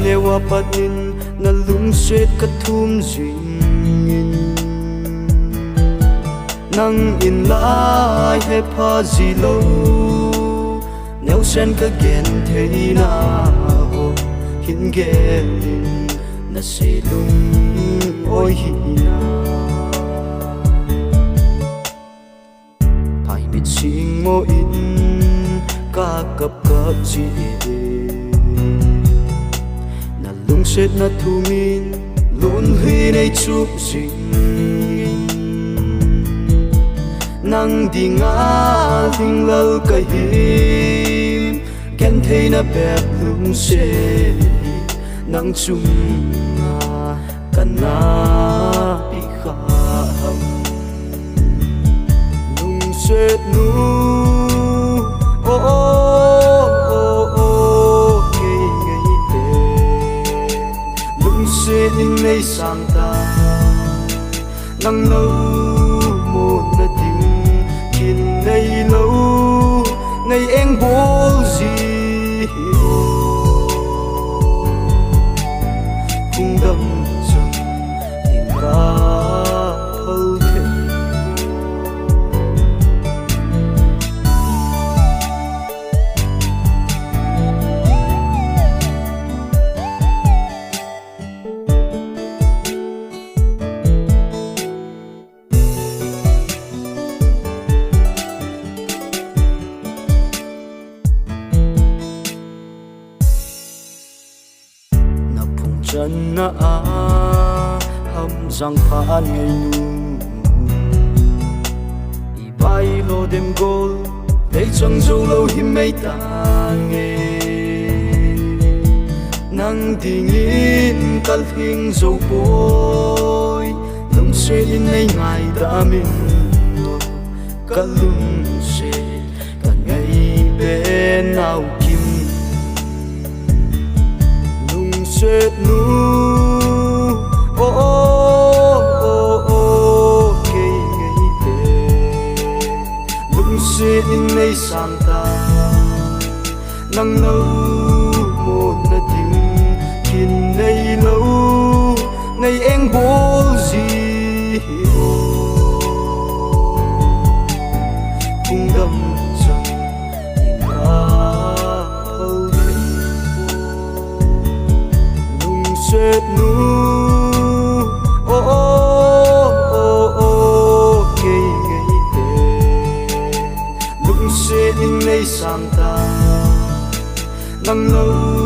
lewa patin na lungset kathum jingin nang in lai he pha zilo neu sen ka gen theina ho hin gelin na selung oi hina pai mit sing mo in ka kap kap ji na lungset na thumin lun hui nei chuk jing nang dinga thing lal ka him ken theina bep lung se nang chung kana pi kham lung se nu o o ke ngai te lung se in nei sang ta nang lâu một na tim kin nei lâu nei eng bol gì cung đâm dần tìm ca thâu thêm chân na hâm răng phá ngày nu i bay lo đêm gol để chẳng dâu lâu hiểm mây ta nghe nắng tình in tal hình dâu bôi lung xe in nay ngày ta mình cả lung xe cả ngày bên nào kim set nu o o ke ngai te lung se in nei sang ta nang lâu một na tim kin nei lâu nei eng bol gì cung đâm dần in set nu o o ke ngai te lung se in nei sang ta nang lâu